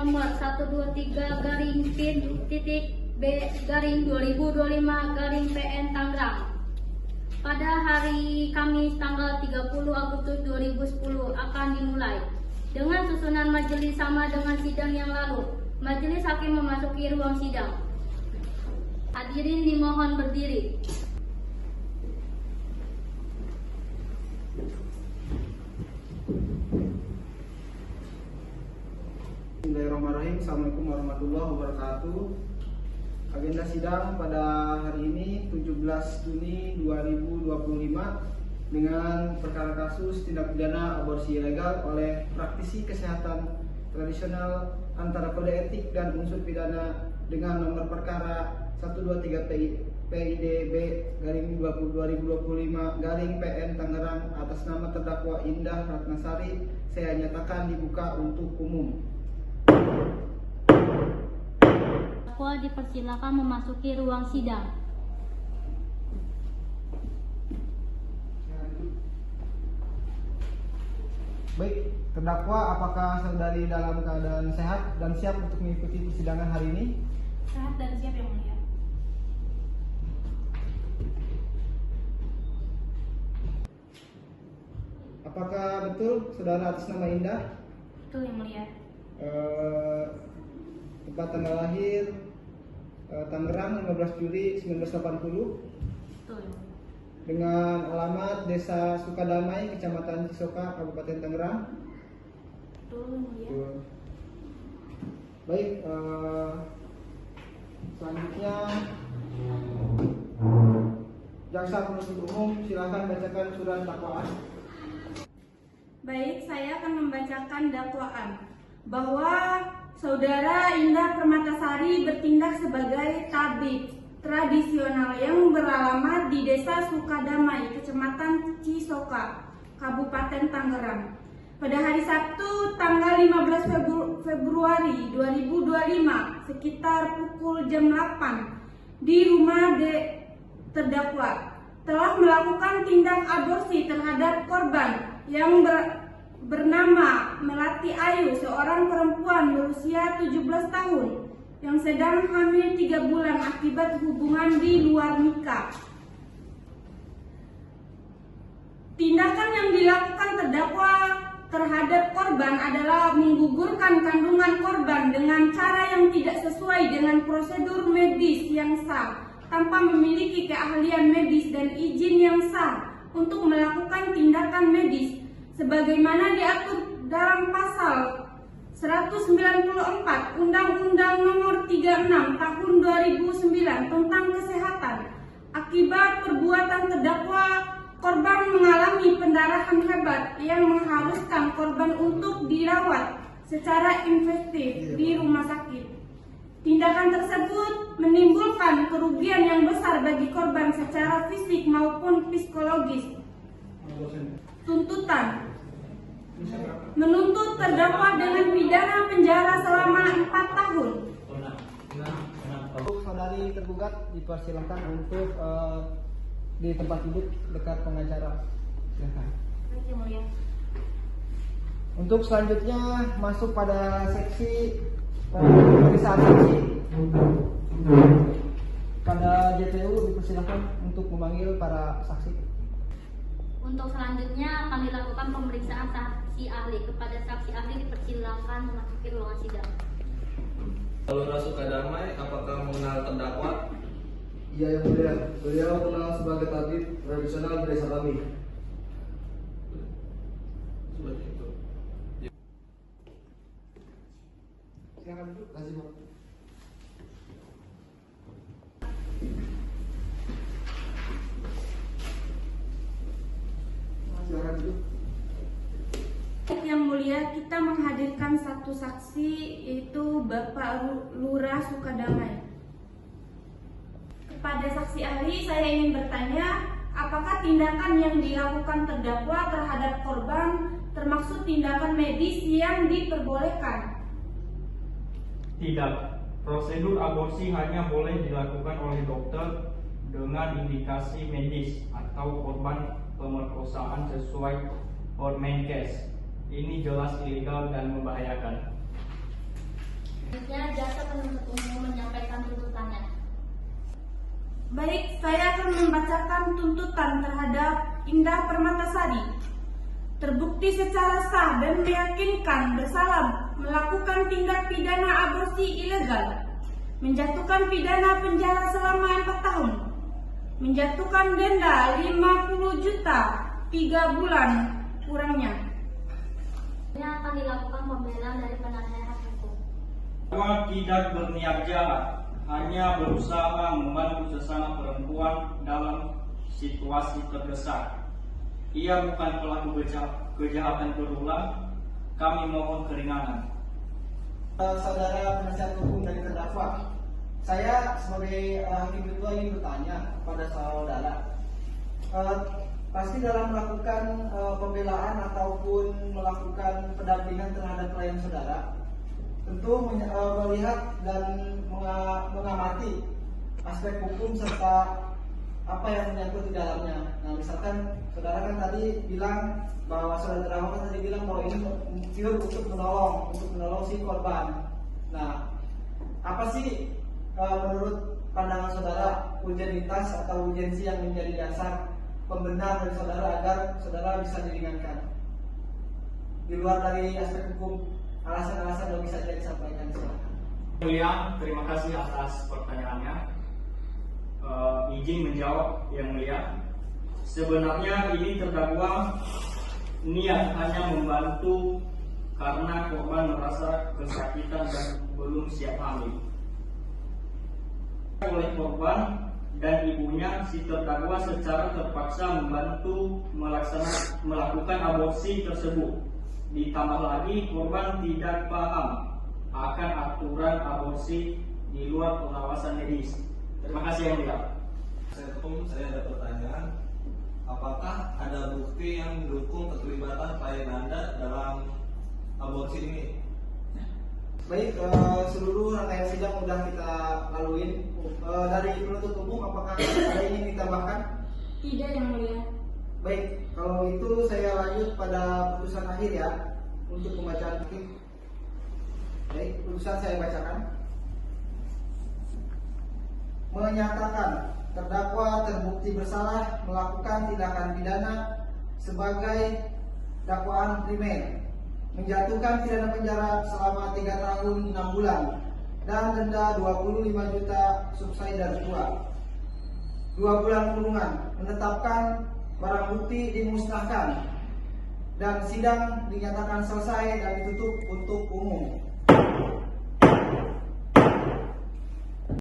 nomor 123-PIN.B-2025-PN Tangerang. Pada hari Kamis tanggal 30 Agustus 2010 akan dimulai. Dengan susunan majelis sama dengan sidang yang lalu, majelis hakim memasuki ruang sidang. Hadirin dimohon berdiri. Bismillahirrahmanirrahim. Assalamualaikum warahmatullahi wabarakatuh. Agenda sidang pada hari ini 17 Juni 2025 dengan perkara kasus tindak pidana aborsi ilegal oleh praktisi kesehatan tradisional antara kode etik dan unsur pidana dengan nomor perkara 123 PIDB-2025-PN Tangerang atas nama terdakwa Indah Ratnasari saya nyatakan dibuka untuk umum. Terdakwa dipersilakan memasuki ruang sidang. Baik, terdakwa, apakah saudari dalam keadaan sehat dan siap untuk mengikuti persidangan hari ini? Sehat dan siap, Yang Mulia. Apakah betul saudara atas nama Indah? Betul, Yang Mulia. Tempat tanggal lahir Tangerang 15 Juli 1980. Betul. Dengan alamat Desa Sukadamai, Kecamatan Cisoka, Kabupaten Tangerang. Betul, Yang Mulia. Baik, selanjutnya jaksa penuntut umum silakan bacakan surat dakwaan. Baik, saya akan membacakan dakwaan bahwa Saudara Indah Permatasari bertindak sebagai tabib tradisional yang beralamat di Desa Sukadamai, Kecamatan Cisoka, Kabupaten Tangerang. Pada hari Sabtu tanggal 15 Februari 2025 sekitar pukul jam 8 di rumah terdakwa telah melakukan tindak aborsi terhadap korban yang bernama Melati Ayu, seorang perempuan berusia 17 tahun yang sedang hamil 3 bulan akibat hubungan di luar nikah. Tindakan yang dilakukan terdakwa terhadap korban adalah menggugurkan kandungan korban dengan cara yang tidak sesuai dengan prosedur medis yang sah, tanpa memiliki keahlian medis dan izin yang sah untuk melakukan tindakan medis sebagaimana diatur dalam pasal 194 Undang-Undang Nomor 36 Tahun 2009 tentang Kesehatan. Akibat perbuatan terdakwa, korban mengalami pendarahan hebat yang mengharuskan korban untuk dirawat secara intensif di rumah sakit. Tindakan tersebut menimbulkan kerugian yang besar bagi korban secara fisik maupun psikologis. Tuntutan: menuntut terdakwa dengan pidana penjara selama 4 tahun. Untuk saudari tergugat dipersilakan untuk di tempat duduk dekat pengacara. Silakan. Baik, Yang Mulia. Untuk selanjutnya masuk pada seksi pemeriksaan saksi. Pada JPU dipersilakan untuk memanggil para saksi. Untuk selanjutnya akan dilakukan pemeriksaan saksi ahli. Kepada saksi ahli dipersilakan memasuki ruangan sidang. Saudara Sukadamai, apakah mengenal terdakwa? Iya, Yang Mulia. Beliau kenal sebagai tabib tradisional di desa kami. Seperti itu. Silakan duduk. Terima kasih, Pak. Silakan duduk. Yang Mulia, kita menghadirkan satu saksi, yaitu Bapak Lurah Sukadamai. Kepada saksi ahli, saya ingin bertanya, apakah tindakan yang dilakukan terdakwa terhadap korban termasuk tindakan medis yang diperbolehkan? Tidak. Prosedur aborsi hanya boleh dilakukan oleh dokter dengan indikasi medis atau korban pemerkosaan sesuai Permenkes. Ini jelas ilegal dan membahayakan. akan membacakan tuntutan terhadap Indah Permatasari. Terbukti secara sah dan meyakinkan bersalah melakukan tindak pidana aborsi ilegal, menjatuhkan pidana penjara selama 4 tahun, menjatuhkan denda 50 juta 3 bulan kurangnya. Ini akan dilakukan pembelaan dari penasihat hukum. Terdakwa tidak berniat jahat, hanya berusaha membantu sesama perempuan dalam situasi terdesak. Ia bukan pelaku kejahatan berulang. Kami mohon keringanan. Saudara penasihat hukum dari terdakwa, saya sebagai hakim ketua ingin bertanya kepada saudara. Pasti dalam melakukan pembelaan ataupun melakukan pendampingan terhadap klien saudara, tentu melihat dan mengamati aspek hukum serta apa yang menyangkut di dalamnya. Nah, misalkan saudara kan tadi bilang bahwa saudara kan tadi bilang bahwa ini pure untuk menolong si korban. Nah, apa sih menurut pandangan saudara urgenitas atau urgensi yang menjadi dasar pembenar dari saudara agar saudara bisa diringankan? Di luar dari aspek hukum, alasan-alasan yang bisa disampaikan, silakan. Mulia, terima kasih atas pertanyaannya. Izin menjawab yang mulia. Sebenarnya ini terdakwa niat hanya membantu karena korban merasa kesakitan dan belum siap hamil. Oleh korban dan ibunya, si terdakwa secara terpaksa membantu melakukan aborsi tersebut. Ditambah lagi korban tidak paham akan aturan aborsi di luar pengawasan medis. Terima kasih yang mulia. Saya ada pertanyaan. Apakah ada bukti yang mendukung keterlibatan klien Anda dalam aborsi ini? Baik, seluruh rangkaian sidang sudah kita laluin. Dari penuntut umum, apakah ada yang ditambahkan? Tidak, yang mulia. Baik, kalau itu saya lanjut pada putusan akhir ya, untuk pembacaan hakim. Baik, putusan saya bacakan. Menyatakan terdakwa terbukti bersalah melakukan tindakan pidana sebagai dakwaan primer, menjatuhkan pidana penjara selama 3 tahun 6 bulan dan denda 25 juta subsidiar 2 bulan kurungan, menetapkan barang bukti dimusnahkan dan sidang dinyatakan selesai dan ditutup untuk umum.